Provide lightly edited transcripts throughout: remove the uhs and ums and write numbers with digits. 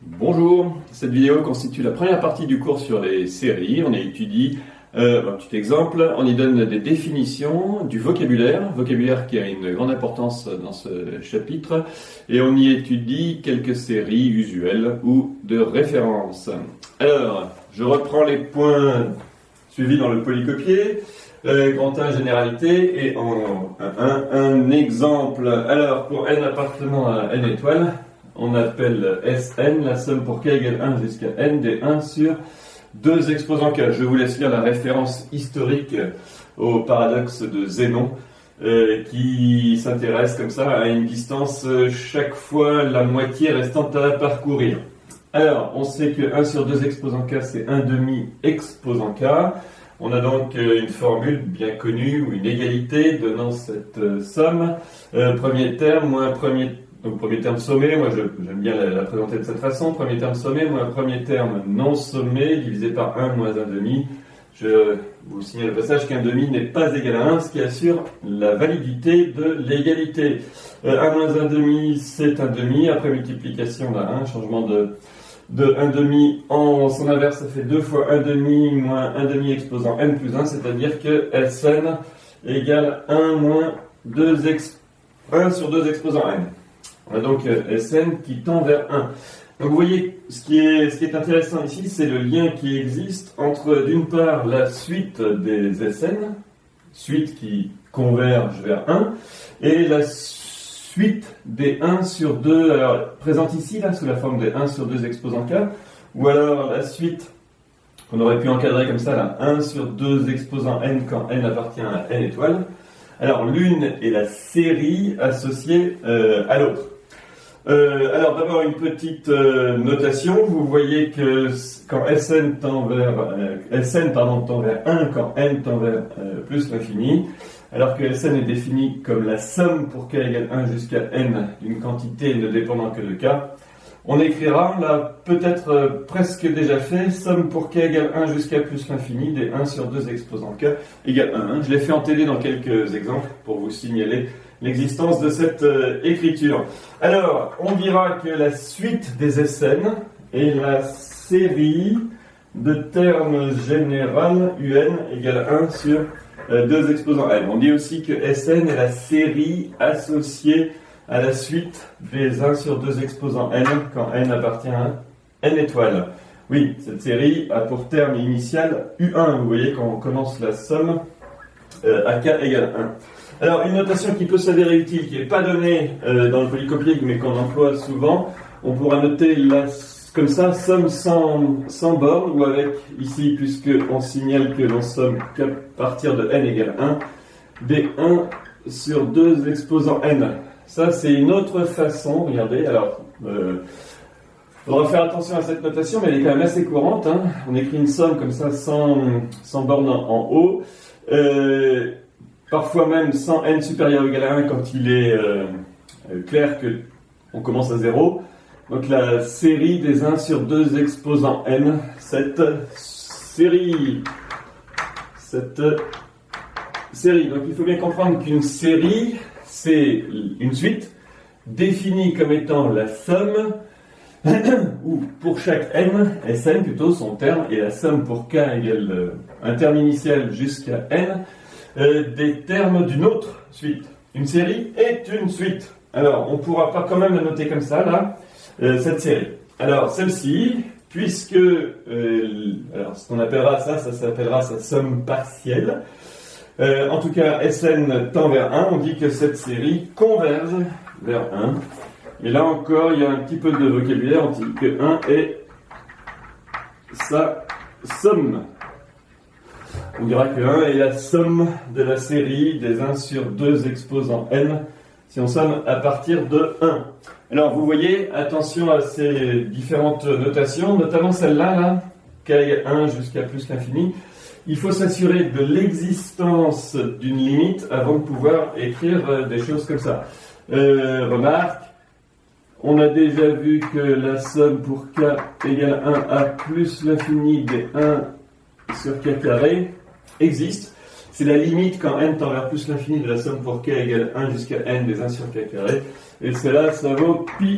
Bonjour, cette vidéo constitue la première partie du cours sur les séries. On y étudie un petit exemple, on y donne des définitions du vocabulaire qui a une grande importance dans ce chapitre, et on y étudie quelques séries usuelles ou de référence. Alors, je reprends les points suivis dans le polycopier. Grand 1, généralité, et un exemple. Alors, pour n appartenant à n étoiles, on appelle Sn la somme pour k égale 1 jusqu'à n des 1 sur 2 exposants k. Je vous laisse lire la référence historique au paradoxe de Zénon, qui s'intéresse comme ça à une distance chaque fois la moitié restante à parcourir. Alors, on sait que 1 sur 2 exposants k, c'est 1 demi exposant k. On a donc une formule bien connue, ou une égalité donnant cette somme. Premier terme moins premier terme sommé, moi j'aime bien la présenter de cette façon. Premier terme sommé moins premier terme non sommé divisé par 1 moins 1 demi. Je vous signale au passage qu'un demi n'est pas égal à 1, ce qui assure la validité de l'égalité. 1 moins 1 demi, c'est 1 demi. Après multiplication, on a 1, changement de 1 demi en son inverse, ça fait 2 fois 1 demi moins 1 demi exposant n plus 1, c'est-à-dire que Sn égale 1 moins 1 sur 2 exposant n. On a donc Sn qui tend vers 1. Donc vous voyez, ce qui est intéressant ici, c'est le lien qui existe entre, d'une part, la suite des Sn, suite qui converge vers 1, et la suite des 1 sur 2, alors présente ici, là, sous la forme des 1 sur 2 exposants k, ou alors la suite qu'on aurait pu encadrer comme ça, là, 1 sur 2 exposants n quand n appartient à n étoiles. Alors l'une est la série associée à l'autre. Alors d'abord une petite notation, vous voyez que quand Sn tend vers 1, quand n tend vers plus l'infini, alors que Sn est défini comme la somme pour k égale 1 jusqu'à n d'une quantité ne dépendant que de k, on écrira, là peut-être presque déjà fait, somme pour k égale 1 jusqu'à plus l'infini des 1 sur 2 exposants k égale 1. Je l'ai fait en TD dans quelques exemples pour vous signaler l'existence de cette écriture. Alors, on dira que la suite des Sn est la série de termes général un égale 1 sur 2 exposants n. On dit aussi que Sn est la série associée à la suite des 1 sur 2 exposants n quand n appartient à n étoiles. Oui, cette série a pour terme initial U1. Vous voyez quand on commence la somme à k égale 1. Alors, une notation qui peut s'avérer utile, qui n'est pas donnée dans le polycopier, mais qu'on emploie souvent, on pourra noter comme ça, somme sans borne, ou avec, ici, puisqu'on signale que l'on somme qu'à partir de n égale 1, des 1 sur 2 exposants n. Ça, c'est une autre façon, regardez, alors, il faudra faire attention à cette notation, mais elle est quand même assez courante, hein. On écrit une somme comme ça, sans borne en haut, parfois même sans n supérieur ou égal à 1 quand il est clair qu'on commence à 0. Donc la série des 1 sur 2 exposants n, cette série. Donc il faut bien comprendre qu'une série, c'est une suite définie comme étant la somme, ou pour chaque n, Sn plutôt, son terme, et la somme pour k égale un terme initial jusqu'à n, des termes d'une autre suite. Une série est une suite. Alors, on ne pourra pas quand même la noter comme ça, là, cette série. Alors, celle-ci, puisque, alors, ce qu'on appellera ça s'appellera sa somme partielle. En tout cas, Sn tend vers 1, on dit que cette série converge vers 1. Et là encore, il y a un petit peu de vocabulaire, on dit que 1 est sa somme. On dira que 1 est la somme de la série des 1 sur 2 exposants n, si on somme à partir de 1. Alors vous voyez, attention à ces différentes notations, notamment celle-là, là, k égale 1 jusqu'à plus l'infini. Il faut s'assurer de l'existence d'une limite avant de pouvoir écrire des choses comme ça. Remarque, on a déjà vu que la somme pour k égale 1 à plus l'infini des 1 sur k carré existe. C'est la limite quand n tend vers plus l'infini de la somme pour k égale 1 jusqu'à n des 1 sur k carré. Et cela, ça vaut pi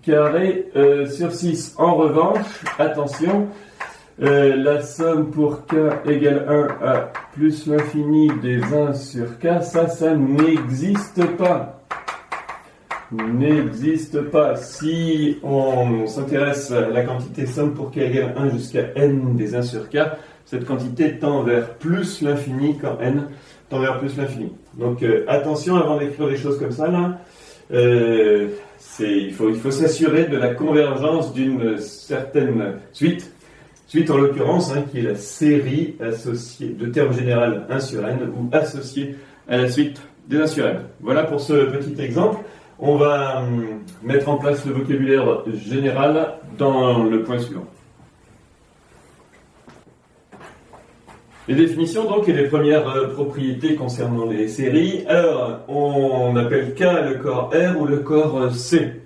carré sur 6. En revanche, attention, la somme pour k égale 1 à plus l'infini des 1 sur k, ça n'existe pas. N'existe pas. Si on s'intéresse à la quantité somme pour k égale 1 jusqu'à n des 1 sur k, cette quantité tend vers plus l'infini quand n tend vers plus l'infini. Donc attention avant d'écrire des choses comme ça là. Il faut s'assurer de la convergence d'une certaine suite. Suite en l'occurrence, qui est la série associée de termes général 1 sur n ou associée à la suite des 1 sur n. Voilà pour ce petit exemple. On va mettre en place le vocabulaire général dans le point suivant. Les définitions donc et les premières propriétés concernant les séries. Alors, on appelle K le corps R ou le corps C.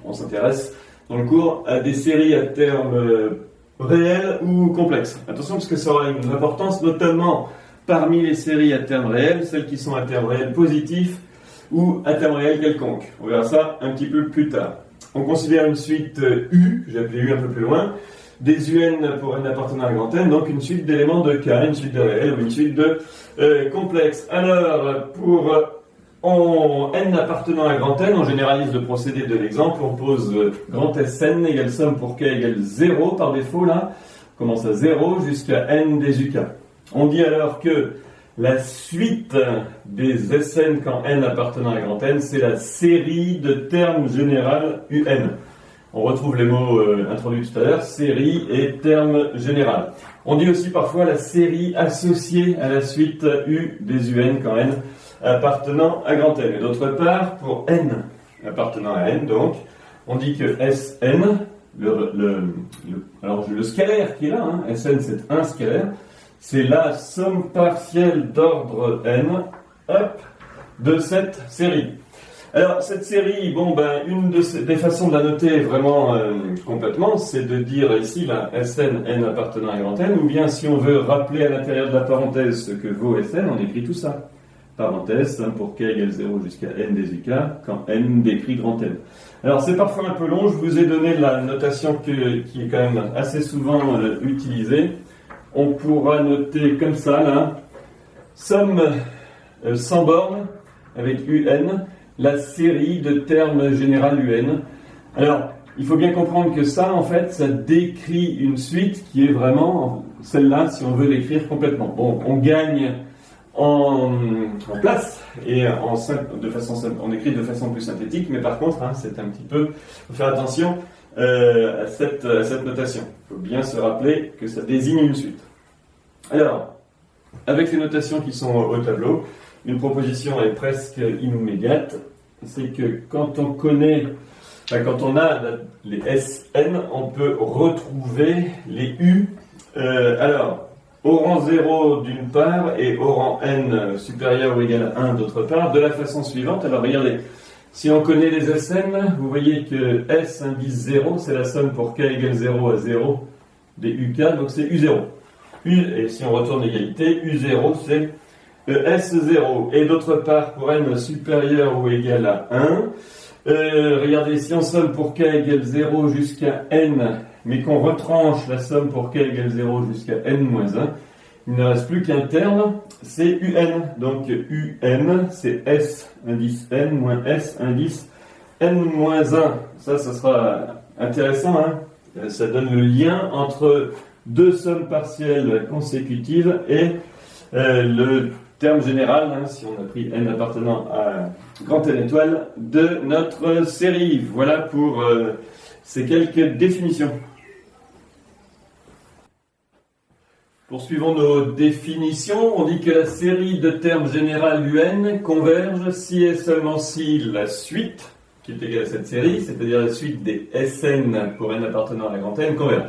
On s'intéresse dans le cours à des séries à termes réels ou complexes. Attention parce que ça aura une importance notamment parmi les séries à termes réels, celles qui sont à termes réels positifs ou à terme réel quelconque. On verra ça un petit peu plus tard. On considère une suite U, j'ai appelé U un peu plus loin, des UN pour n appartenant à grand N, donc une suite d'éléments de K, une suite de réels ou une suite de complexes. Alors, pour n appartenant à grand N, on généralise le procédé de l'exemple, on pose grand Sn égale somme pour K égale 0 par défaut, là, on commence à 0 jusqu'à n des UK. On dit alors que la suite des Sn quand n appartenant à grand N, c'est la série de termes général UN. On retrouve les mots introduits tout à l'heure, série et terme général. On dit aussi parfois la série associée à la suite U des UN quand n appartenant à grand N. Et d'autre part, pour n appartenant à n, donc, on dit que Sn, alors le scalaire qui est là, Sn c'est un scalaire, c'est la somme partielle d'ordre n, de cette série. Alors, cette série, une des façons de la noter vraiment complètement, c'est de dire ici, là, Sn, n appartenant à grand N, ou bien si on veut rappeler à l'intérieur de la parenthèse ce que vaut Sn, on écrit tout ça. Parenthèse, somme pour k égale 0 jusqu'à n des UK, quand n décrit grand N. Alors, c'est parfois un peu long, je vous ai donné la notation qui est quand même assez souvent utilisée. On pourra noter comme ça, là, somme sans borne, avec UN, la série de termes général UN. Alors, il faut bien comprendre que ça, en fait, ça décrit une suite qui est vraiment celle-là, si on veut l'écrire complètement. Bon, on gagne en place et on écrit de façon plus synthétique, mais par contre, c'est un petit peu, faut faire attention à cette notation. Il faut bien se rappeler que ça désigne une suite. Alors, avec les notations qui sont au tableau, une proposition est presque immédiate, c'est que quand on a les Sn, on peut retrouver les U, alors, au rang 0 d'une part et au rang n supérieur ou égal à 1 d'autre part, de la façon suivante. Alors regardez, si on connaît les Sn, vous voyez que S indice 0, c'est la somme pour k égale 0 à 0 des UK, donc c'est U0. Et si on retourne l'égalité, U0 c'est S0. Et d'autre part, pour n supérieur ou égal à 1, regardez, si on somme pour k égale 0 jusqu'à n, mais qu'on retranche la somme pour k égale 0 jusqu'à n-1, il ne reste plus qu'un terme, c'est UN. Donc UN, c'est S indice n moins S indice n-1. Ça sera intéressant, ça donne le lien entre deux sommes partielles consécutives et le terme général, si on a pris n appartenant à grand N étoile, de notre série. Voilà pour ces quelques définitions. Poursuivons nos définitions. On dit que la série de termes général UN converge si et seulement si la suite, qui est égale à cette série, c'est-à-dire la suite des Sn pour n appartenant à la grand N, converge.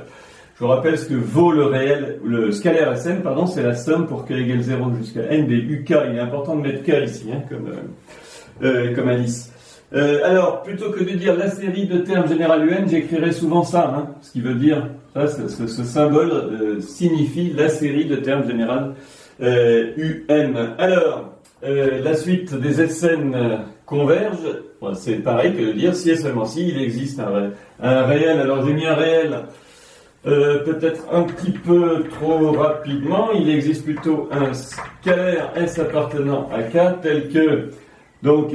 Je vous rappelle ce que vaut le scalaire Sn, c'est la somme pour k égale 0 jusqu'à n des UK. Il est important de mettre k ici, comme indice. Alors, plutôt que de dire la série de termes général UN, j'écrirai souvent ça, ce qui veut dire, ce symbole signifie la série de termes général UN. Alors, la suite des Sn convergent, bon, c'est pareil que de dire si et seulement si il existe un réel. Alors j'ai mis un réel peut-être un petit peu trop rapidement. Il existe plutôt un scalaire S appartenant à K tel que donc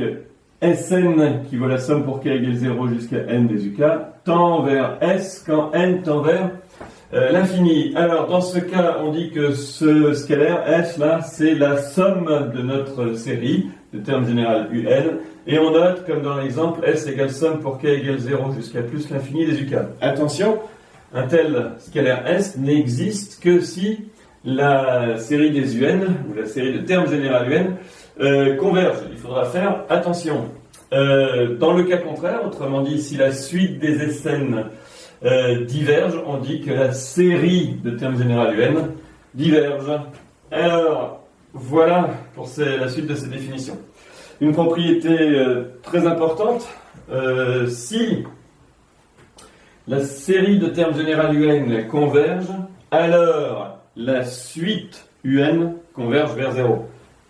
Sn qui vaut la somme pour K égale 0 jusqu'à n des UK tend vers S quand n tend vers l'infini. Alors dans ce cas on dit que ce scalaire S là c'est la somme de notre série de termes général UN et on note comme dans l'exemple S égale somme pour K égale 0 jusqu'à plus l'infini des UK. Attention, un tel scalaire S n'existe que si la série des UN ou la série de termes général UN converge. Il faudra faire attention. Dans le cas contraire, autrement dit, si la suite des Sn diverge, on dit que la série de termes général UN diverge. Alors, voilà pour la suite de ces définitions. Une propriété très importante, si la série de termes général UN converge, alors la suite UN converge vers 0.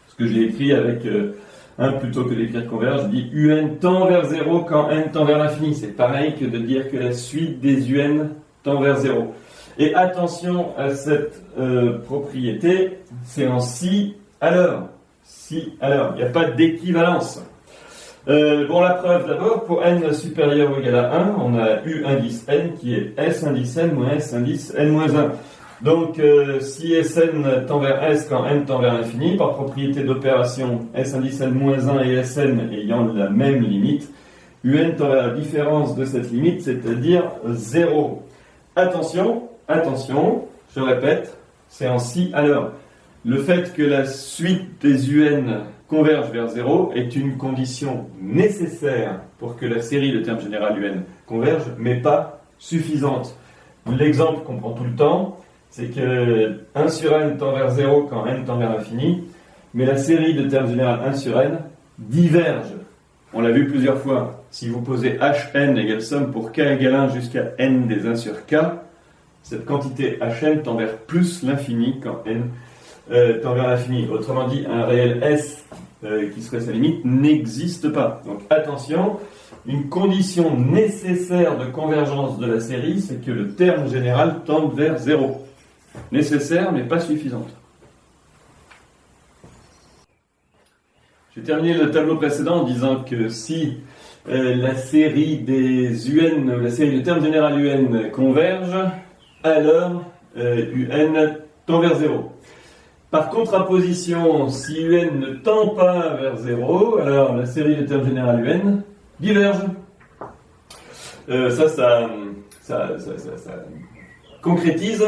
Ce que j'ai écrit avec 1 plutôt que d'écrire converge, je dis UN tend vers 0 quand n tend vers l'infini. C'est pareil que de dire que la suite des UN tend vers 0. Et attention à cette propriété, c'est en si alors. Si alors, il n'y a pas d'équivalence. Bon, la preuve d'abord, pour n supérieur ou égal à 1, on a U indice n qui est S indice n moins S indice n moins 1. Donc, si Sn tend vers S quand n tend vers l'infini, par propriété d'opération, S indice n moins 1 et Sn ayant la même limite, Un tend vers la différence de cette limite, c'est-à-dire 0. Attention, je répète, c'est en si alors. Le fait que la suite des UN converge vers 0 est une condition nécessaire pour que la série de termes général UN converge, mais pas suffisante. L'exemple qu'on prend tout le temps, c'est que 1 sur n tend vers 0 quand n tend vers l'infini, mais la série de termes général 1 sur n diverge. On l'a vu plusieurs fois. Si vous posez hn égale somme pour k égale 1 jusqu'à n des 1 sur k, cette quantité hn tend vers plus l'infini quand n tend vers l'infini. Autrement dit, un réel S qui serait sa limite n'existe pas. Donc attention, une condition nécessaire de convergence de la série, c'est que le terme général tende vers 0. Nécessaire, mais pas suffisante. J'ai terminé le tableau précédent en disant que si la série des UN, la série de termes général UN converge, alors UN tend vers 0. Par contraposition, si UN ne tend pas vers 0, alors la série de termes général UN diverge. Ça concrétise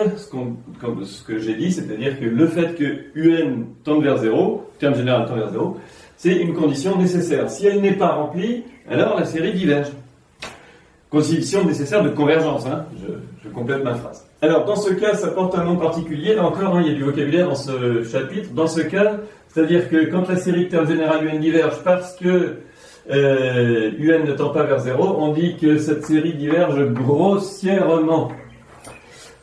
ce que j'ai dit, c'est-à-dire que le fait que UN tende vers 0, terme général tend vers 0, c'est une condition nécessaire. Si elle n'est pas remplie, alors la série diverge. Condition nécessaire de convergence, hein. Je complète ma phrase. Alors, dans ce cas, ça porte un nom particulier. Là encore, il y a du vocabulaire dans ce chapitre. Dans ce cas, c'est-à-dire que quand la série de termes général UN diverge parce que UN ne tend pas vers 0, on dit que cette série diverge grossièrement.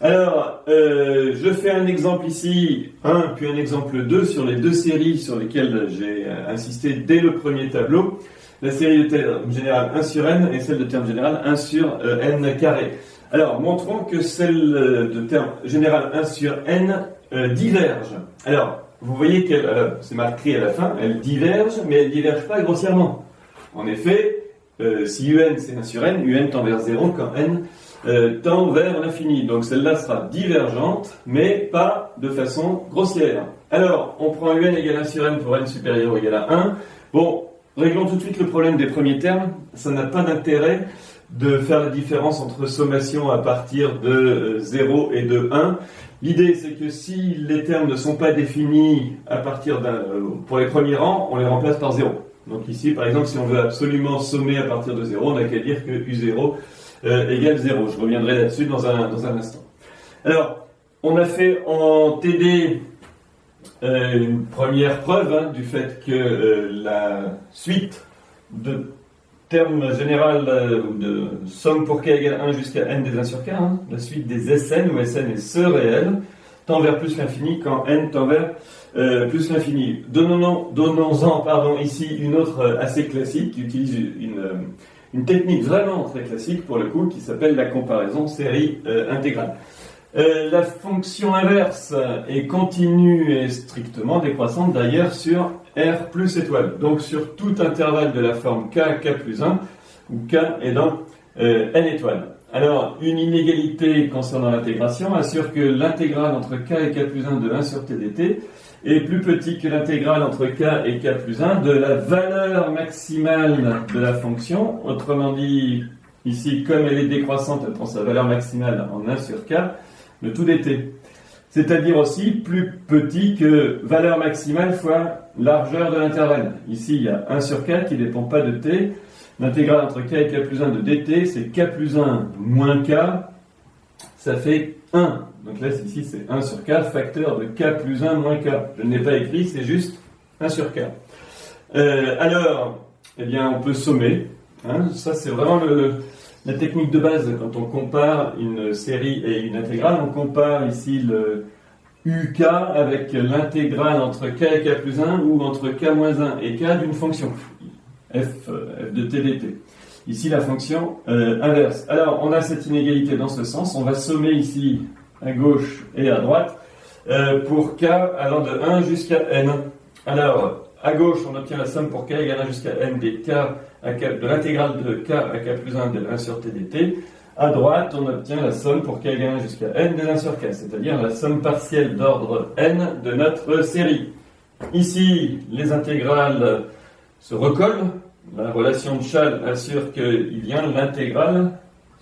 Alors, je fais un exemple ici, 1, puis un exemple 2, sur les deux séries sur lesquelles j'ai insisté dès le premier tableau. La série de termes général 1 sur n et celle de termes général 1 sur n carré. Alors, montrons que celle de terme général 1 sur n diverge. Alors, vous voyez qu'elle, c'est marqué à la fin, elle diverge, mais elle ne diverge pas grossièrement. En effet, si un c'est 1 sur n, un tend vers 0 quand n tend vers l'infini. Donc celle-là sera divergente, mais pas de façon grossière. Alors, on prend un égale 1 sur n pour n supérieur ou égal à 1. Bon, réglons tout de suite le problème des premiers termes. Ça n'a pas d'intérêt de faire la différence entre sommation à partir de 0 et de 1. L'idée, c'est que si les termes ne sont pas définis à partir pour les premiers rangs, on les remplace par 0. Donc ici, par exemple, si on veut absolument sommer à partir de 0, on n'a qu'à dire que U0 égale 0. Je reviendrai là-dessus dans un instant. Alors, on a fait en TD une première preuve du fait que la suite de terme général de somme pour k égale 1 jusqu'à n des 1 sur k, la suite des Sn, où Sn est ce réel, tend vers plus l'infini quand n tend vers plus l'infini. Donnons-en ici une autre assez classique qui utilise une technique vraiment très classique pour le coup qui s'appelle la comparaison série intégrale. La fonction inverse est continue et strictement décroissante d'ailleurs sur R plus étoile, donc sur tout intervalle de la forme k plus 1, où k est dans n étoiles. Alors, une inégalité concernant l'intégration assure que l'intégrale entre k et k plus 1 de 1 sur t dt est plus petit que l'intégrale entre k et k plus 1 de la valeur maximale de la fonction. Autrement dit, ici, comme elle est décroissante, elle prend sa valeur maximale en 1 sur k, de tout dt. C'est-à-dire aussi plus petit que valeur maximale fois largeur de l'intervalle. Ici, il y a 1 sur k qui ne dépend pas de t. L'intégrale entre k et k plus 1 de dt, c'est k plus 1 moins k, ça fait 1. Donc là, ici, c'est 1 sur k, facteur de k plus 1 moins k. Je ne l'ai pas écrit, c'est juste 1 sur k. Alors, eh bien, on peut sommer. Hein, ça, c'est vraiment la technique de base quand on compare une série et une intégrale. On compare ici le UK avec l'intégrale entre k et k plus 1 ou entre k moins 1 et k d'une fonction f de t dt. Ici, la fonction inverse. Alors, on a cette inégalité dans ce sens. On va sommer ici à gauche et à droite pour k allant de 1 jusqu'à n. Alors, à gauche, on obtient la somme pour k égale 1 jusqu'à n des k de l'intégrale de k à k plus 1 de 1 sur t dt. À droite, on obtient la somme pour k égale 1 jusqu'à n de 1 sur k, c'est-à-dire la somme partielle d'ordre n de notre série. Ici, les intégrales se recollent. La relation de Chasles assure qu'il y a l'intégrale,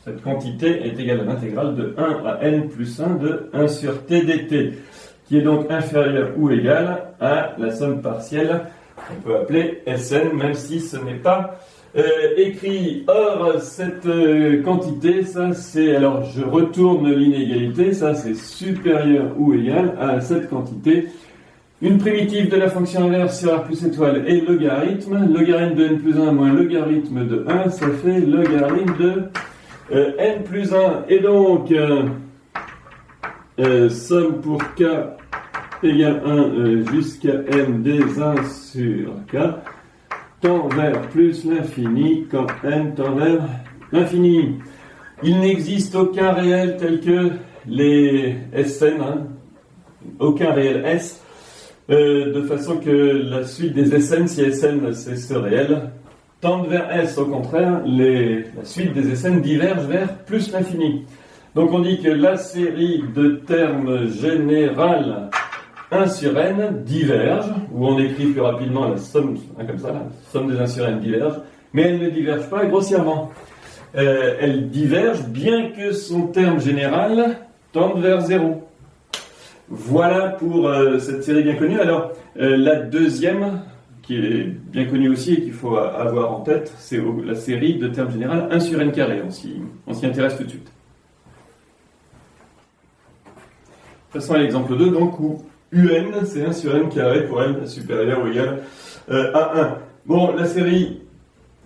cette quantité est égale à l'intégrale de 1 à n plus 1 de 1 sur t dt, qui est donc inférieure ou égale à la somme partielle qu'on peut appeler Sn, même si ce n'est pas écrit. Or, cette quantité, ça c'est, alors je retourne l'inégalité, ça c'est supérieur ou égal à cette quantité. Une primitive de la fonction inverse sur R plus étoile est logarithme. Logarithme de n plus 1 moins logarithme de 1, ça fait logarithme de n plus 1. Et donc, somme pour k égale 1 jusqu'à n des 1 sur k tend vers plus l'infini quand n tend vers l'infini. Il n'existe aucun réel tel que les Sn, aucun réel S, de façon que la suite des Sn, si Sn c'est ce réel, tendent vers S. Au contraire, la suite des Sn diverge vers plus l'infini. Donc on dit que la série de termes général 1 sur n diverge, ou on écrit plus rapidement la somme, comme ça, la somme des 1 sur n diverge, mais elle ne diverge pas grossièrement. Elle diverge bien que son terme général tende vers 0. Voilà pour cette série bien connue. Alors, la deuxième, qui est bien connue aussi et qu'il faut avoir en tête, c'est la série de termes général 1 sur n carré. On s'y intéresse tout de suite. Passons à l'exemple 2, donc, où un, c'est 1 sur n carré pour n supérieur ou égal à 1. Bon, la série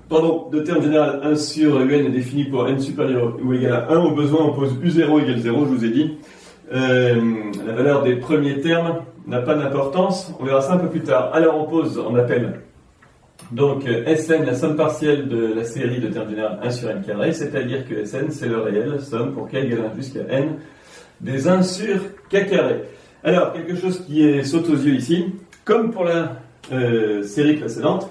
de termes général 1 sur un est définie pour n supérieur ou égal à 1. Au besoin, on pose u0 égale 0, je vous ai dit. La valeur des premiers termes n'a pas d'importance, on verra ça un peu plus tard. Alors on appelle donc Sn la somme partielle de la série de termes général 1 sur n carré, c'est-à-dire que Sn c'est le réel, somme pour k égale 1 jusqu'à n des 1 sur k carré. Alors quelque chose qui saute aux yeux ici, comme pour la série précédente,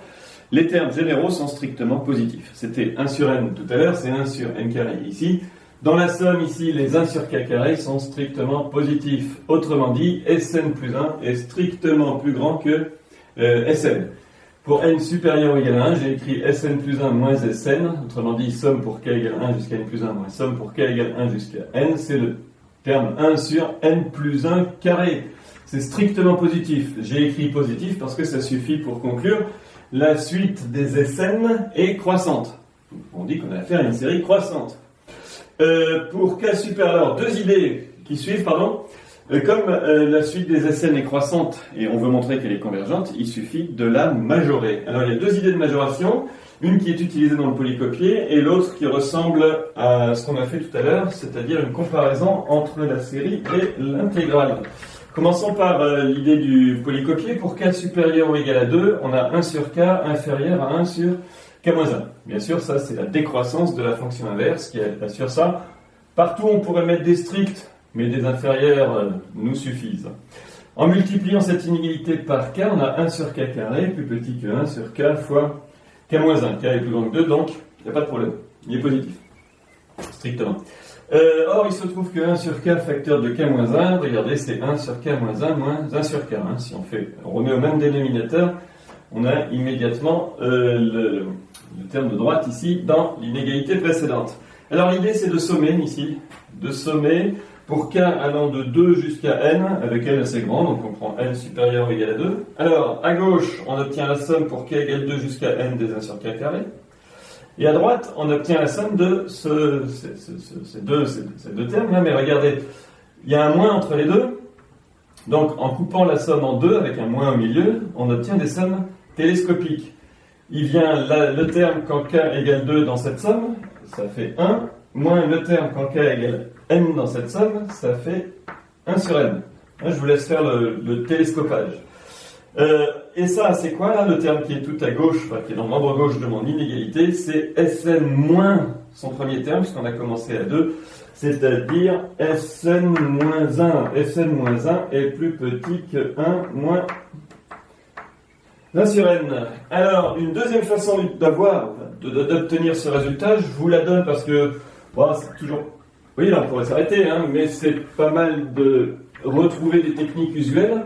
les termes généraux sont strictement positifs. C'était 1 sur n tout à l'heure, c'est 1 sur n carré ici. Dans la somme, ici, les 1 sur k carré sont strictement positifs. Autrement dit, Sn plus 1 est strictement plus grand que Sn. Pour n supérieur ou égal à 1, j'ai écrit Sn plus 1 moins Sn. Autrement dit, somme pour k égale 1 jusqu'à n plus 1 moins somme pour k égale 1 jusqu'à n. C'est le terme 1 sur n plus 1 carré. C'est strictement positif. J'ai écrit positif parce que ça suffit pour conclure. La suite des Sn est croissante. On dit qu'on a affaire à une série croissante. Pour k supérieur, deux idées qui suivent, comme la suite des Sn est croissante et on veut montrer qu'elle est convergente, il suffit de la majorer. Alors il y a deux idées de majoration, une qui est utilisée dans le polycopier et l'autre qui ressemble à ce qu'on a fait tout à l'heure, c'est-à-dire une comparaison entre la série et l'intégrale. Commençons par l'idée du polycopié. Pour k supérieur ou égal à 2, on a 1 sur k inférieur à 1 sur k-1. Bien sûr, ça c'est la décroissance de la fonction inverse qui assure ça. Partout on pourrait mettre des stricts, mais des inférieurs nous suffisent. En multipliant cette inégalité par k, on a 1 sur k carré plus petit que 1 sur k fois k-1. K est plus grand que 2, donc il n'y a pas de problème. Il est positif. Strictement. Or, il se trouve que 1 sur k facteur de k-1, regardez, c'est 1 sur k-1 moins 1 sur k. Si on remet au même dénominateur, on a immédiatement le terme de droite ici dans l'inégalité précédente. Alors l'idée c'est de sommer ici, de sommer pour k allant de 2 jusqu'à n, avec n assez grand, donc on prend n supérieur ou égal à 2. Alors à gauche, on obtient la somme pour k égale 2 jusqu'à n des 1 sur k carré. Et à droite, on obtient la somme de ces deux termes là, mais regardez, il y a un moins entre les deux. Donc en coupant la somme en deux avec un moins au milieu, on obtient des sommes télescopiques. Il vient le terme quand k égale 2 dans cette somme, ça fait 1, moins le terme quand k égale n dans cette somme, ça fait 1 sur n. Là, je vous laisse faire le télescopage. Et ça, c'est quoi là, le terme qui est tout à gauche, enfin, qui est dans le membre gauche de mon inégalité, c'est Sn moins son premier terme, puisqu'on a commencé à 2, c'est-à-dire Sn moins 1. Sn moins 1 est plus petit que 1 moins 1 sur n. Alors, une deuxième façon d'obtenir ce résultat, je vous la donne parce que, bon, c'est toujours... Oui, là, on pourrait s'arrêter, mais c'est pas mal de retrouver des techniques usuelles.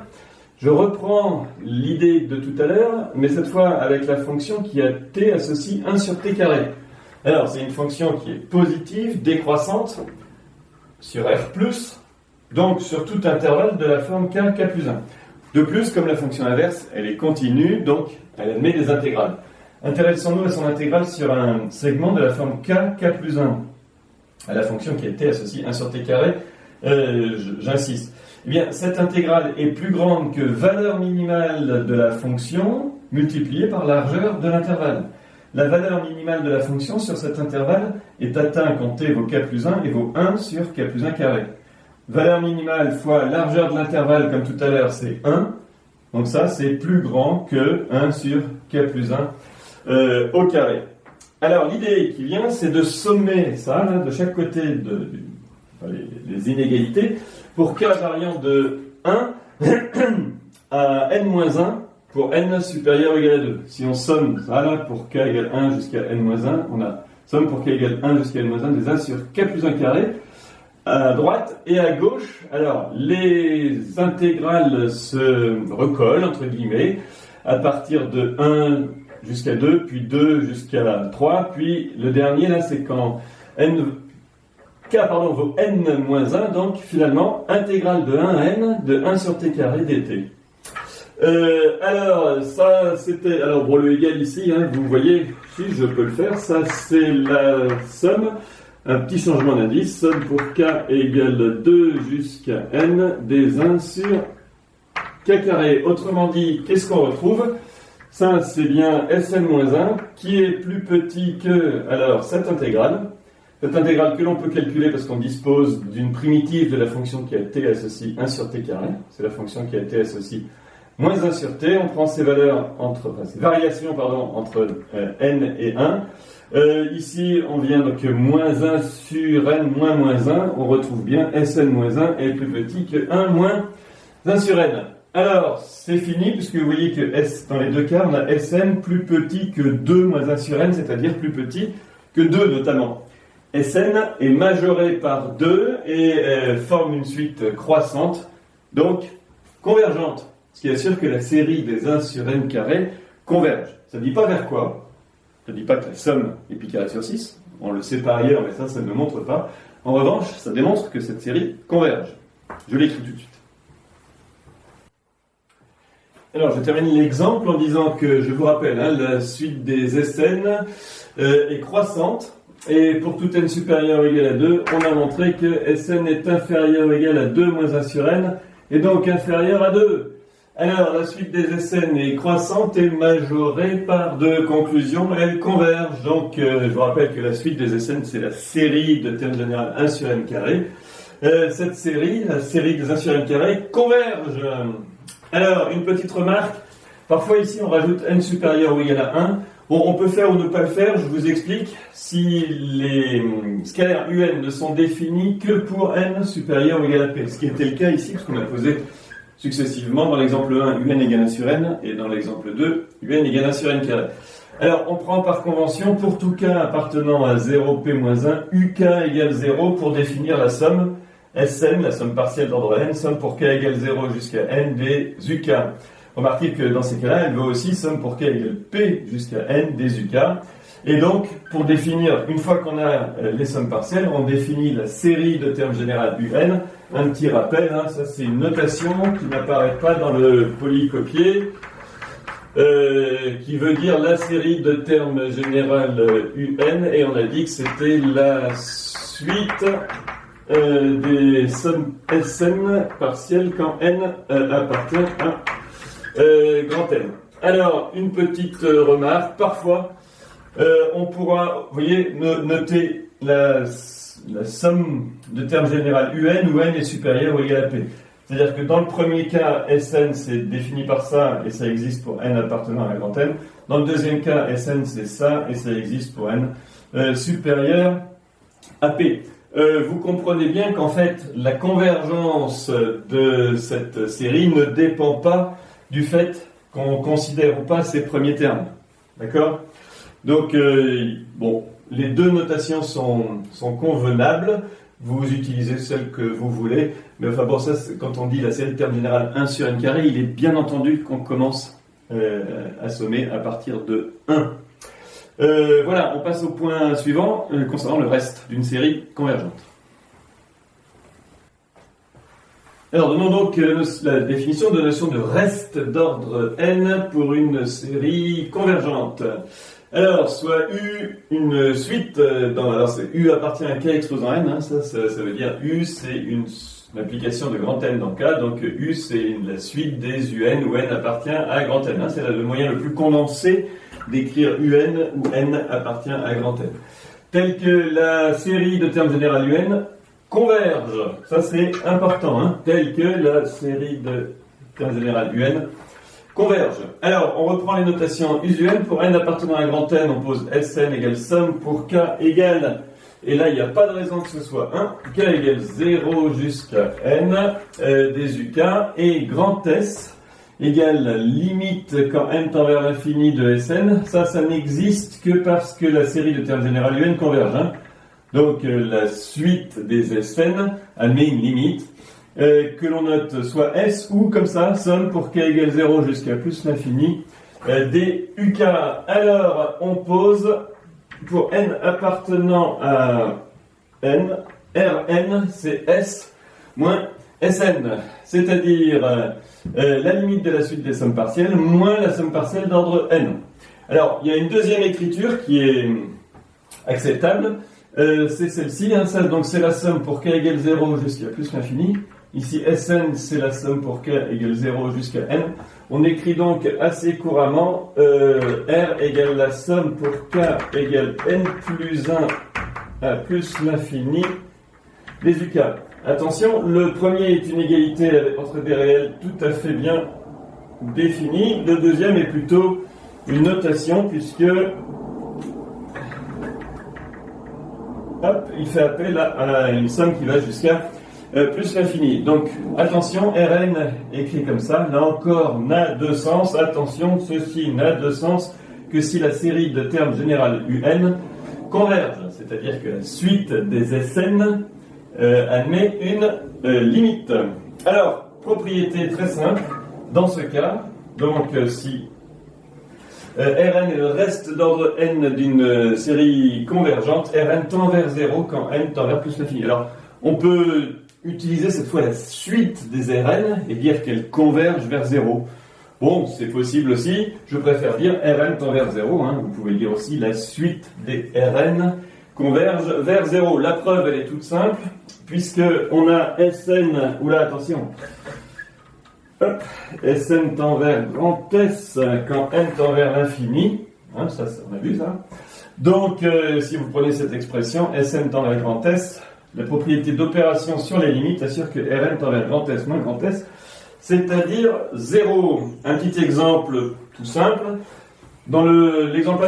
Je reprends l'idée de tout à l'heure, mais cette fois avec la fonction qui a t associe 1 sur t carré. Alors, c'est une fonction qui est positive, décroissante, sur r+, donc sur tout intervalle de la forme k plus 1. De plus, comme la fonction inverse, elle est continue, donc elle admet des intégrales. Intéressons-nous à son intégrale sur un segment de la forme k plus 1, à la fonction qui a t associe 1 sur t carré, j'insiste. Eh bien, cette intégrale est plus grande que valeur minimale de la fonction multipliée par la largeur de l'intervalle. La valeur minimale de la fonction sur cet intervalle est atteinte quand t vaut k plus 1 et vaut 1 sur k plus 1 carré. Valeur minimale fois largeur de l'intervalle, comme tout à l'heure, c'est 1. Donc ça, c'est plus grand que 1 sur k plus 1 au carré. Alors, l'idée qui vient, c'est de sommer ça, là, de chaque côté les inégalités, pour k variant de 1 à n-1 pour n supérieur ou égal à 2. Si on somme ça là pour k égale 1 jusqu'à n-1, on a somme pour k égale 1 jusqu'à n-1 des 1 sur k plus 1 carré à droite et à gauche. Alors, les intégrales se recollent, entre guillemets, à partir de 1 jusqu'à 2, puis 2 jusqu'à 3, puis le dernier, là, c'est quand k vaut n-1, donc finalement, intégrale de 1 à n de 1 sur t carré dt. Alors, ça, c'était... Alors, pour le égal ici, vous voyez, si je peux le faire, ça, c'est la somme, un petit changement d'indice, somme pour k égale 2 jusqu'à n des 1 sur k carré. Autrement dit, qu'est-ce qu'on retrouve? Ça, c'est bien Sn-1 qui est plus petit que, alors, cette intégrale que l'on peut calculer parce qu'on dispose d'une primitive de la fonction qui a t associe 1 sur t carré. C'est la fonction qui a t associe moins 1 sur t. On prend ces valeurs ces variations, entre n et 1. Ici, on vient donc moins 1 sur n moins 1. On retrouve bien Sn-1 est plus petit que 1 moins 1 sur n. Alors, c'est fini, puisque vous voyez que dans les deux cas, on a Sn plus petit que 2 moins 1 sur n, c'est-à-dire plus petit que 2 notamment. Sn est majoré par 2 et forme une suite croissante, donc convergente, ce qui assure que la série des 1 sur n carré converge. Ça ne dit pas vers quoi, ça ne dit pas que la somme est pi carré sur 6, on le sait par ailleurs, mais ça ne le montre pas. En revanche, ça démontre que cette série converge. Je l'écris tout de suite. Alors, je termine l'exemple en disant que, je vous rappelle, la suite des Sn est croissante, et pour tout n supérieur ou égal à 2, on a montré que Sn est inférieur ou égal à 2 moins 1 sur n, et donc inférieur à 2. Alors, la suite des Sn est croissante et majorée par 2. Conclusion, elle converge. Donc, je vous rappelle que la suite des Sn, c'est la série de termes généraux 1 sur n carré. cette série, la série des 1 sur n carré, converge. Alors, une petite remarque. Parfois ici, on rajoute n supérieur ou égal à 1. Bon, on peut faire ou ne pas le faire, je vous explique. Si les scalaires un ne sont définis que pour n supérieur ou égal à p, ce qui était le cas ici, parce qu'on a posé successivement dans l'exemple 1, un égale 1 sur n, et dans l'exemple 2, un égale 1 sur n carré. Alors, on prend par convention, pour tout cas appartenant à 0p-1, uk égale 0 pour définir la somme Sn, la somme partielle d'ordre n, somme pour k égale 0 jusqu'à n des uk. Remarquez que dans ces cas-là, elle veut aussi somme pour k égale p jusqu'à n des uk. Et donc, pour définir, une fois qu'on a les sommes partielles, on définit la série de termes général un. Un petit rappel, hein, ça c'est une notation qui n'apparaît pas dans le polycopier, qui veut dire la série de termes général un, et on a dit que c'était la suite des sommes Sn partielles quand n appartient à grand N. Alors, une petite remarque, parfois, on pourra, vous voyez, noter la somme de termes général un où n est supérieur ou égal à p. C'est-à-dire que dans le premier cas, Sn c'est défini par ça et ça existe pour n appartenant à grand N. Dans le deuxième cas, Sn c'est ça et ça existe pour n supérieur à p. Vous comprenez bien qu'en fait, la convergence de cette série ne dépend pas du fait qu'on considère ou pas ces premiers termes. D'accord ? Donc, bon, les deux notations sont convenables. Vous utilisez celle que vous voulez. Mais enfin, bon, ça, quand on dit la série de termes générale 1 sur n carré, il est bien entendu qu'on commence à sommer à partir de 1. Voilà, on passe au point suivant concernant le reste d'une série convergente. Alors, donnons donc la définition de la notion de reste d'ordre n pour une série convergente. Alors, soit U, une suite, alors c'est U appartient à K exposant n, hein, ça veut dire U c'est une application de grand N dans K, donc U c'est la suite des UN où n appartient à grand N, hein, c'est le moyen le plus condensé d'écrire UN où n appartient à grand N. Tel que la série de termes général UN converge, ça c'est important, hein, tel que la série de termes général UN converge. Alors, on reprend les notations usuelles. Pour n appartenant à grand N, on pose Sn égale somme pour k égale, et là il n'y a pas de raison que ce soit 1, k égale 0 jusqu'à n des uk, et grand S égale limite quand n tend vers l'infini de Sn. Ça n'existe que parce que la série de termes général un converge. Hein. Donc la suite des Sn admet une limite. Que l'on note soit S ou comme ça, somme pour k égale 0 jusqu'à plus l'infini des uk. Alors, on pose pour n appartenant à n, Rn c'est S moins Sn, c'est-à-dire la limite de la suite des sommes partielles moins la somme partielle d'ordre n. Alors, il y a une deuxième écriture qui est acceptable, c'est celle-ci, hein, donc c'est la somme pour k égale 0 jusqu'à plus l'infini. Ici, Sn, c'est la somme pour k égale 0 jusqu'à n. On écrit donc assez couramment R égale la somme pour k égale n plus 1 à plus l'infini des uk. Attention, le premier est une égalité entre des réels tout à fait bien définie. Le deuxième est plutôt une notation puisque il fait appel à une somme qui va jusqu'à plus l'infini. Donc, attention, Rn écrit comme ça, là encore, n'a de sens. Attention, ceci n'a de sens que si la série de termes général un converge. C'est-à-dire que la suite des Sn admet une limite. Alors, propriété très simple, dans ce cas, donc si Rn est le reste d'ordre n d'une série convergente, Rn tend vers 0 quand n tend vers plus l'infini. Alors, on peut utiliser cette fois la suite des Rn et dire qu'elles convergent vers 0. Bon, c'est possible aussi, je préfère dire Rn tend vers 0, hein. Vous pouvez dire aussi la suite des Rn converge vers 0. La preuve, elle est toute simple, puisque on a Sn, oula, attention, hop, Sn tend vers grand S quand n tend vers l'infini, hein, ça on a vu ça. Donc, si vous prenez cette expression, Sn tend vers grand S, la propriété d'opération sur les limites assure que Rn tend vers grand S moins grand S, c'est-à-dire 0. Un petit exemple tout simple. Dans l'exemple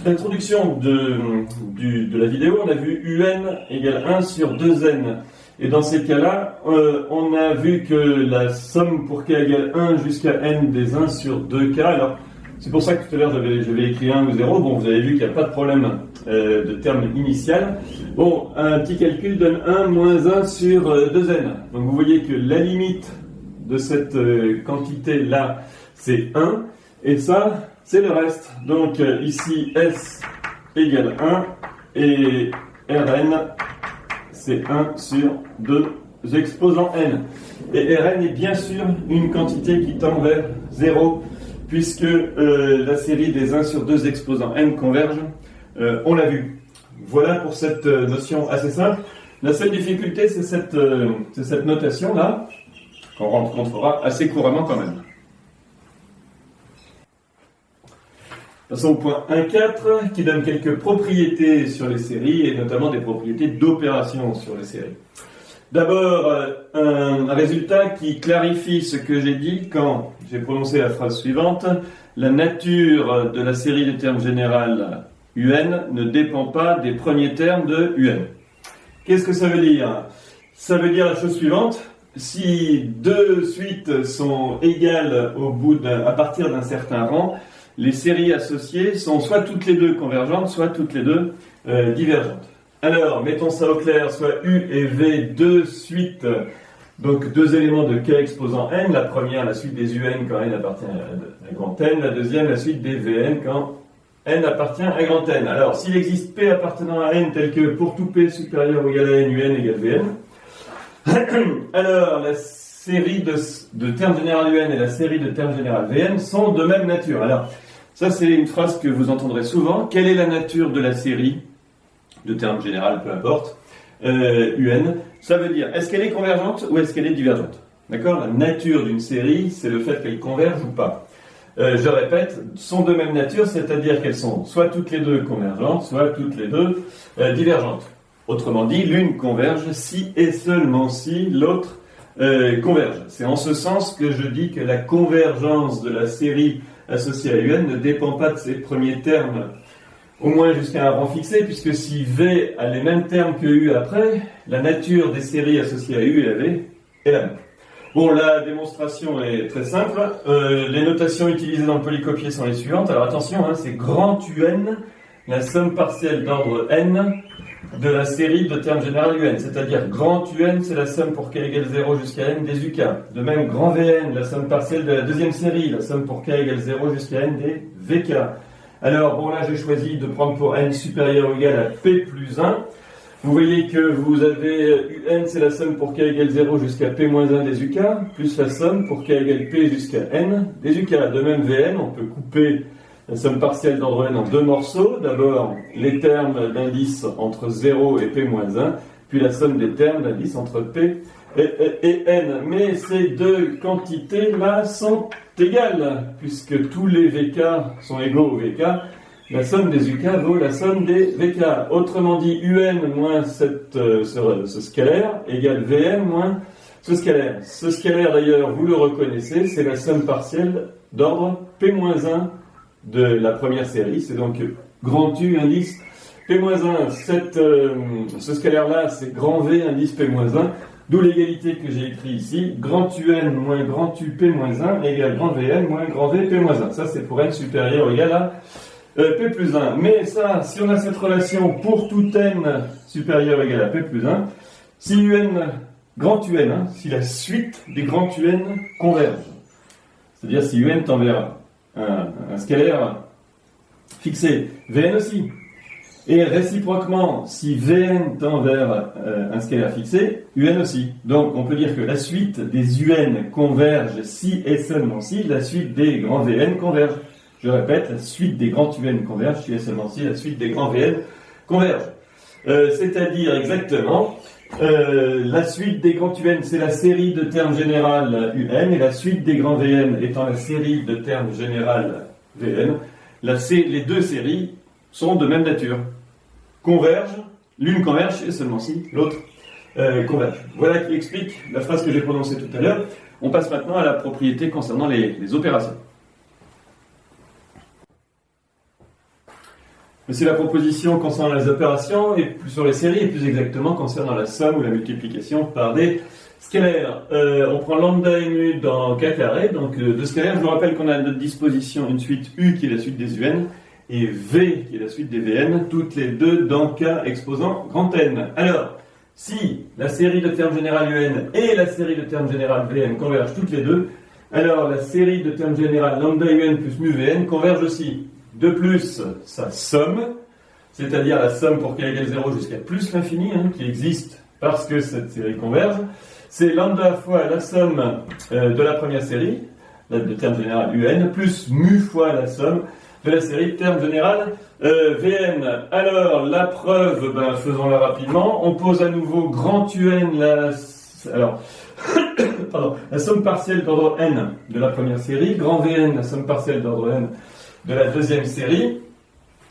d'introduction de la vidéo, on a vu UN égale 1 sur 2N. Et dans ces cas-là, on a vu que la somme pour k égale 1 jusqu'à n des 1 sur 2k, alors c'est pour ça que tout à l'heure j'avais écrit 1 ou 0, bon vous avez vu qu'il n'y a pas de problème de terme initial. Bon, un petit calcul donne 1 moins 1 sur 2n. Donc vous voyez que la limite de cette quantité-là, c'est 1, et ça, c'est le reste. Donc ici, S égale 1, et Rn, c'est 1 sur 2 exposants n. Et Rn est bien sûr une quantité qui tend vers 0, puisque la série des 1 sur 2 exposants n converge. On l'a vu. Voilà pour cette notion assez simple. La seule difficulté, c'est cette notation-là, qu'on rencontrera assez couramment quand même. Passons au point 1.4 qui donne quelques propriétés sur les séries et notamment des propriétés d'opération sur les séries. D'abord, un résultat qui clarifie ce que j'ai dit quand j'ai prononcé la phrase suivante. La nature de la série de termes générale UN ne dépend pas des premiers termes de UN. Qu'est-ce que ça veut dire? Ça veut dire la chose suivante. Si deux suites sont égales à partir d'un certain rang, les séries associées sont soit toutes les deux convergentes, soit toutes les deux divergentes. Alors, mettons ça au clair, soit U et V, deux suites, donc deux éléments de K exposant N. La première, la suite des UN quand N appartient à grand N. La deuxième, la suite des Vn quand N appartient à grand N. Alors, s'il existe P appartenant à N tel que pour tout P supérieur ou égal à N, UN égale Vn, alors la série de termes général UN et la série de termes général Vn sont de même nature. Alors, ça c'est une phrase que vous entendrez souvent. Quelle est la nature de la série de termes général, peu importe, UN? Ça veut dire, est-ce qu'elle est convergente ou est-ce qu'elle est divergente? D'accord? La nature d'une série, c'est le fait qu'elle converge ou pas. Je répète, sont de même nature, c'est-à-dire qu'elles sont soit toutes les deux convergentes, soit toutes les deux divergentes. Autrement dit, l'une converge si et seulement si l'autre converge. C'est en ce sens que je dis que la convergence de la série associée à UN ne dépend pas de ses premiers termes, au moins jusqu'à un rang fixé, puisque si V a les mêmes termes que U après, la nature des séries associées à U et à V est la même. Bon, la démonstration est très simple. Les notations utilisées dans le polycopier sont les suivantes. Alors attention, c'est grand UN, la somme partielle d'ordre n de la série de termes général UN. C'est-à-dire grand UN, c'est la somme pour k égale 0 jusqu'à n des UK. De même, grand Vn, la somme partielle de la deuxième série, la somme pour k égale 0 jusqu'à n des VK. Alors, bon, là, j'ai choisi de prendre pour n supérieur ou égal à p plus 1. Vous voyez que vous avez UN, c'est la somme pour k égale 0 jusqu'à p moins 1 des UK, plus la somme pour k égale p jusqu'à n des UK. De même, Vn, on peut couper la somme partielle d'ordre n en deux morceaux. D'abord, les termes d'indice entre 0 et p moins 1, puis la somme des termes d'indice entre p et n. Mais ces deux quantités-là sont égales, puisque tous les VK sont égaux aux VK. La somme des UK vaut la somme des VK. Autrement dit, UN moins ce scalaire égale Vn moins ce scalaire. Ce scalaire, d'ailleurs, vous le reconnaissez, c'est la somme partielle d'ordre P-1 de la première série. C'est donc grand U indice P-1. Ce scalaire-là, c'est grand V indice P-1. D'où l'égalité que j'ai écrit ici. Grand UN moins grand U P-1 égale grand Vn moins grand V P-1. Ça, c'est pour n supérieur ou égal à P plus 1. Mais ça, si on a cette relation pour tout n supérieur ou égal à P plus 1, si UN, grand UN, si la suite des grands UN converge, c'est-à-dire si UN tend vers un scalaire fixé, Vn aussi, et réciproquement, si Vn tend vers un scalaire fixé, Un aussi. Donc on peut dire que la suite des UN converge si et seulement si la suite des grands Vn converge. Je répète, la suite des grands UN converge si et seulement si la suite des grands Vn converge. C'est-à-dire exactement, la suite des grands UN, c'est la série de termes général UN, et la suite des grands Vn étant la série de termes général Vn, les deux séries sont de même nature. Convergent, l'une converge et seulement si l'autre convergent. Voilà qui explique la phrase que j'ai prononcée tout à l'heure. On passe maintenant à la propriété concernant les opérations. C'est la proposition concernant les opérations et plus sur les séries, et plus exactement concernant la somme ou la multiplication par des scalaires. On prend lambda et mu dans k carré, donc deux scalaires. Je vous rappelle qu'on a à notre disposition une suite U qui est la suite des UN et V qui est la suite des Vn, toutes les deux dans k exposant grand N. Alors, si la série de termes général UN et la série de termes général Vn convergent toutes les deux, alors la série de termes général lambda UN plus mu Vn converge aussi. De plus, sa somme, c'est-à-dire la somme pour k égale 0 jusqu'à plus l'infini, qui existe parce que cette série converge, c'est lambda fois la somme de la première série, de termes général UN, plus mu fois la somme de la série de termes général Vn. Alors, la preuve, faisons-la rapidement. On pose à nouveau grand UN, la somme partielle d'ordre n de la première série, grand Vn, la somme partielle d'ordre n de la deuxième série.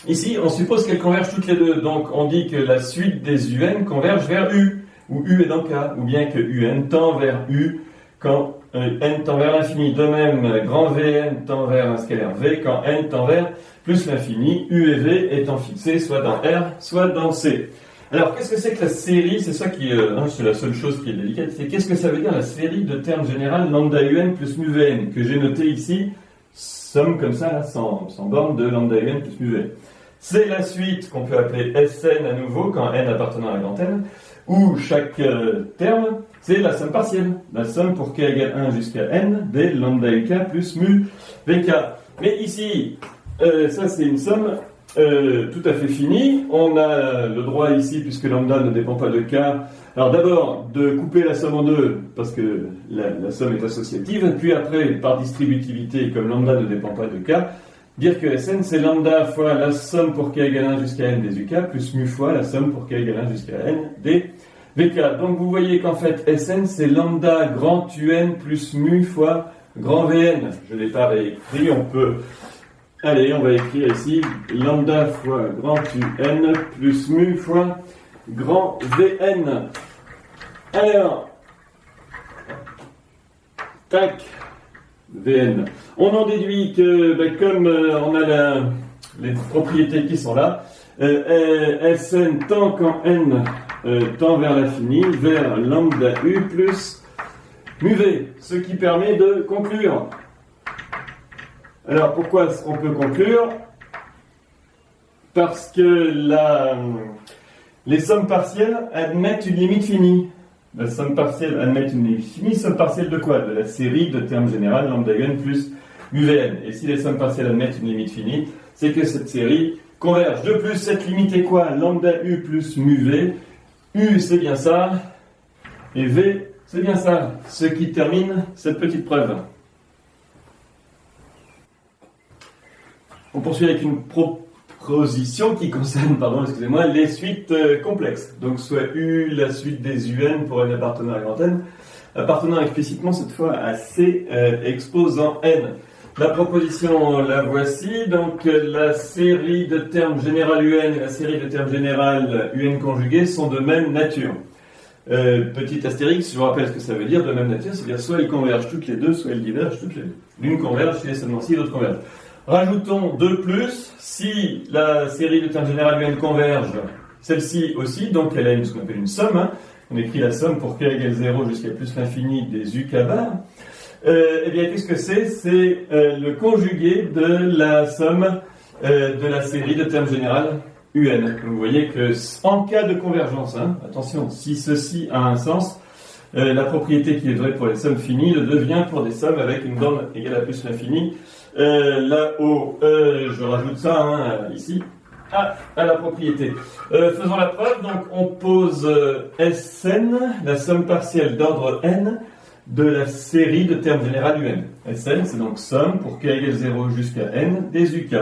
Ici, on suppose qu'elles convergent toutes les deux. Donc, on dit que la suite des UN converge vers U, où U est dans K, ou bien que UN tend vers U quand n tend vers l'infini. De même, grand Vn tend vers un scalaire V quand n tend vers plus l'infini, U et V étant fixés soit dans R, soit dans C. Alors, qu'est-ce que c'est que la série? C'est ça qui c'est la seule chose qui est délicate. C'est qu'est-ce que ça veut dire la série de termes général lambda UN plus mu Vn, que j'ai noté ici, somme comme ça, là, sans borne de lambda UN plus mu Vn. C'est la suite qu'on peut appeler Sn à nouveau, quand n appartenant à grand N, où chaque terme, c'est la somme partielle. La somme pour k égale 1 jusqu'à n des lambda uk plus mu vk. Mais ici, ça c'est une somme tout à fait finie. On a le droit ici, puisque lambda ne dépend pas de k, alors d'abord de couper la somme en deux, parce que la somme est associative, puis après, par distributivité, comme lambda ne dépend pas de k, dire que Sn c'est lambda fois la somme pour k égale 1 jusqu'à n des uk, plus mu fois la somme pour k égale 1 jusqu'à n des vk. Donc vous voyez qu'en fait Sn c'est lambda grand un plus mu fois grand Vn. Je ne l'ai pas réécrit, on va écrire ici lambda fois grand un plus mu fois grand Vn. Alors, tac, Vn. On en déduit que, comme on a les propriétés qui sont là, Sn tend quand n tend vers l'infini, vers lambda u plus mu v, ce qui permet de conclure. Alors, pourquoi on peut conclure? Parce que les sommes partielles admettent une limite finie. La somme partielle admet une limite finie. Somme partielle de quoi? De la série de termes général lambda un plus mu vn. Et si les sommes partielles admettent une limite finie, c'est que cette série converge. De plus, cette limite est quoi? Lambda u plus mu v. U, c'est bien ça. Et v, c'est bien ça. Ce qui termine cette petite preuve. On poursuit avec une proposition qui concerne, les suites complexes. Donc soit U, la suite des UN pour n appartenant à grand N, appartenant explicitement cette fois à C exposant N. La proposition, la voici. Donc la série de termes général UN et la série de termes général UN conjugués sont de même nature. Petit astérix, je vous rappelle ce que ça veut dire, de même nature, c'est-à-dire soit elles convergent toutes les deux, soit elles divergent toutes les deux. L'une converge si et seulement si l'autre converge. Rajoutons 2 plus, si la série de termes général UN converge, celle-ci aussi, donc elle a ce qu'on appelle une somme. On écrit la somme pour k égale 0 jusqu'à plus l'infini des uk bar. Eh bien, qu'est-ce que c'est? C'est le conjugué de la somme de la série de termes général UN. Donc, vous voyez que en cas de convergence, attention, si ceci a un sens, la propriété qui est vraie pour les sommes finies le devient pour des sommes avec une borne égale à plus l'infini. Là-haut, je rajoute ça ici, à la propriété. Faisons la preuve, donc on pose Sn, la somme partielle d'ordre n, de la série de termes général UN. Sn, c'est donc somme pour k égale 0 jusqu'à n des uk.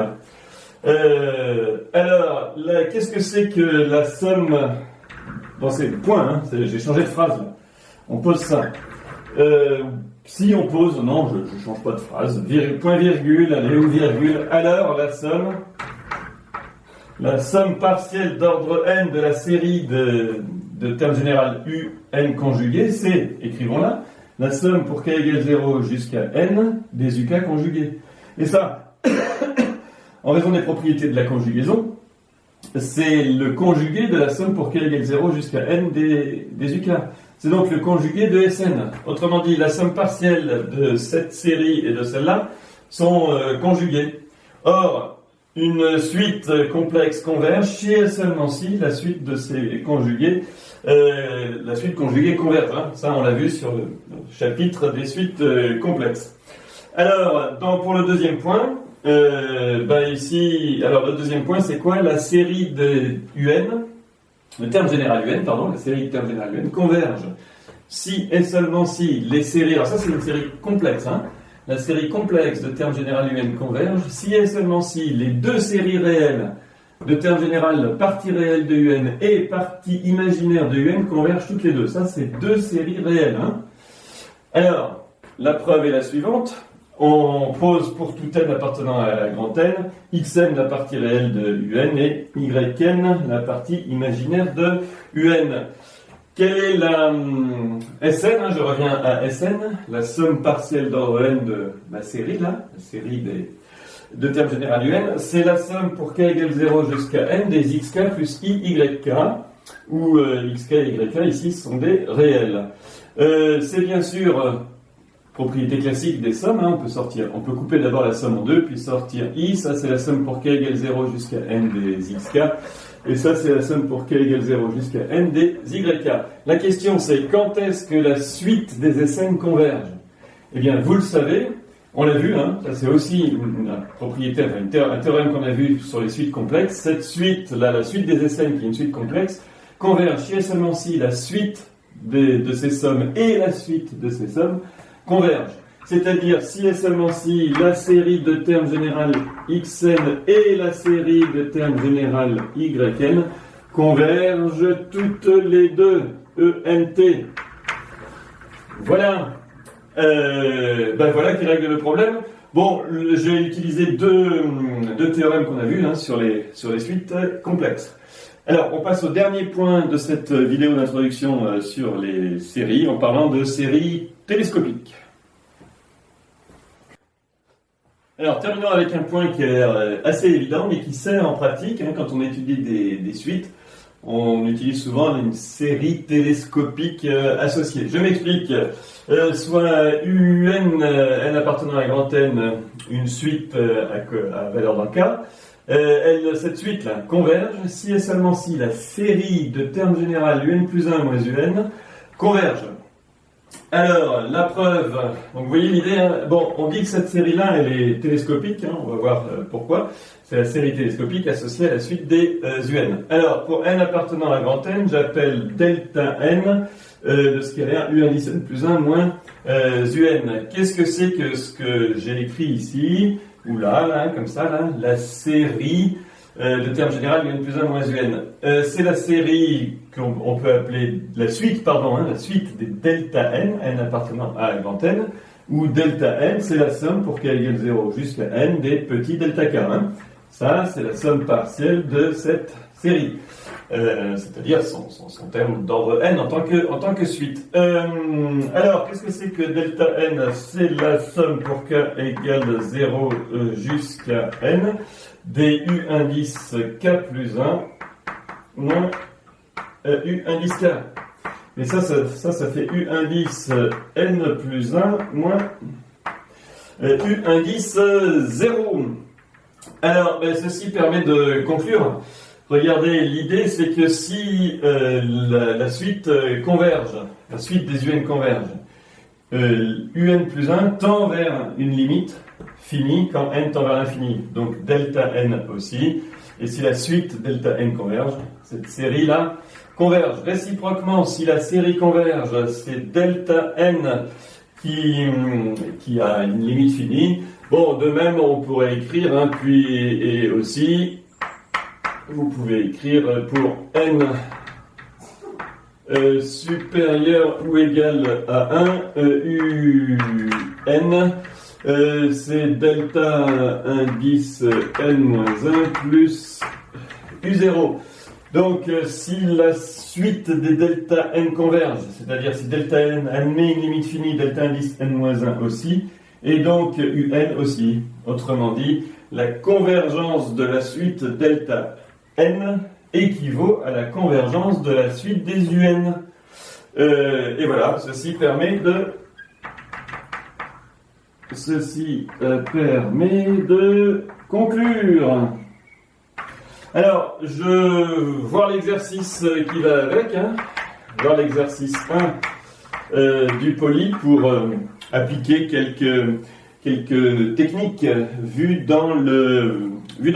Alors, qu'est-ce que c'est que la somme... Bon, c'est point, j'ai changé de phrase, là. On pose ça. Si on pose, non, je ne change pas de phrase, point virgule, allez, ou virgule, alors la somme la somme partielle d'ordre n de la série de termes général un conjugués, c'est, écrivons-la, la somme pour k égale 0 jusqu'à n des uk conjugués. Et ça, en raison des propriétés de la conjugaison, c'est le conjugué de la somme pour k égale 0 jusqu'à n des uk. C'est donc le conjugué de Sn. Autrement dit, la somme partielle de cette série et de celle-là sont conjuguées. Or, une suite complexe converge si et seulement si la suite de ces conjugués, la suite conjuguée converge. Hein. Ça, on l'a vu sur le chapitre des suites complexes. Alors, pour le deuxième point, ici, alors le deuxième point, c'est quoi? La série de UN, le terme général UN, pardon, la série de termes général UN converge si et seulement si les séries, alors ça c'est une série complexe, hein, la série complexe de termes général UN converge si et seulement si les deux séries réelles de termes général partie réelle de UN et partie imaginaire de UN convergent toutes les deux. Ça c'est deux séries réelles. Hein. Alors, la preuve est la suivante. On pose pour tout n appartenant à grand N, xn la partie réelle de un et yn la partie imaginaire de un. Quelle est la Sn, hein, je reviens à Sn, la somme partielle d'ordre n de ma série, là, la série de termes général un, c'est la somme pour k égale 0 jusqu'à n des xk plus iyk, où xk et yk ici sont des réels. C'est bien sûr propriété classique des sommes, hein, on peut couper d'abord la somme en deux, puis sortir i, ça c'est la somme pour k égale 0 jusqu'à n des xk, et ça c'est la somme pour k égale 0 jusqu'à n des yk. La question c'est quand est-ce que la suite des Sn converge? Eh bien vous le savez, on l'a vu, hein, ça c'est aussi une propriété, enfin un théorème qu'on a vu sur les suites complexes. Cette suite, là, la suite des Sn qui est une suite complexe, converge si et seulement si la suite de ces sommes et la suite de ces sommes convergent. C'est-à-dire si et seulement si la série de termes général xn et la série de termes général yn convergent toutes les deux, ENT. Voilà. Voilà qui règle le problème. Bon, j'ai utilisé deux théorèmes qu'on a vus hein, sur les suites complexes. Alors, on passe au dernier point de cette vidéo d'introduction sur les séries, en parlant de séries télescopiques. Alors, terminons avec un point qui est assez évident, mais qui sert en pratique, hein, quand on étudie des suites. On utilise souvent une série télescopique associée. Je m'explique. Soit UN, n appartenant à grand N, une suite à valeur d'un K, cette suite-là converge si et seulement si la série de termes général UN plus 1 moins UN converge. Alors, la preuve, donc vous voyez l'idée, hein, bon, on dit que cette série-là, elle est télescopique, hein, on va voir pourquoi. C'est la série télescopique associée à la suite des UN. Alors, pour n appartenant à grand N, j'appelle delta n le scalaire u indice n plus 1 moins un. Qu'est-ce que c'est que ce que j'ai écrit ici, ou là, comme ça, là, la série de termes général un plus 1 moins un. C'est la série qu'on peut appeler la suite des delta n appartenant à grand N, où delta n, c'est la somme pour k égale 0 jusqu'à n des petits delta k. Hein. Ça, c'est la somme partielle de cette série. C'est-à-dire son terme d'ordre n en tant que suite. Alors, qu'est-ce que c'est que delta n? C'est la somme pour k égale 0 jusqu'à n des u indice k plus 1 moins u indice k. Et ça fait u indice n plus 1 moins u indice 0. Alors, ceci permet de conclure. Regardez, l'idée c'est que si la suite converge, la suite des UN converge, un plus 1 tend vers une limite finie quand n tend vers l'infini, donc delta n aussi, et si la suite delta n converge, cette série-là converge. Réciproquement, si la série converge, c'est delta n qui a une limite finie. Bon, de même, on pourrait écrire, hein, puis et aussi, vous pouvez écrire pour n supérieur ou égal à 1, un, c'est delta indice n moins 1 plus U0. Donc, si la suite des delta n converge, c'est-à-dire si delta n admet une limite finie, delta indice n-1 aussi, et donc un aussi. Autrement dit, la convergence de la suite delta n équivaut à la convergence de la suite des un. Et voilà, ceci permet de conclure. Alors, je vois l'exercice qui va avec, voir l'exercice 1 du poly pour appliquer quelques techniques vues dans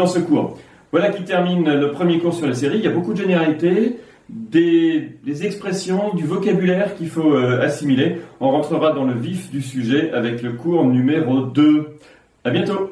ce cours. Voilà qui termine le premier cours sur les séries. Il y a beaucoup de généralités, des expressions, du vocabulaire qu'il faut assimiler. On rentrera dans le vif du sujet avec le cours numéro 2. À bientôt!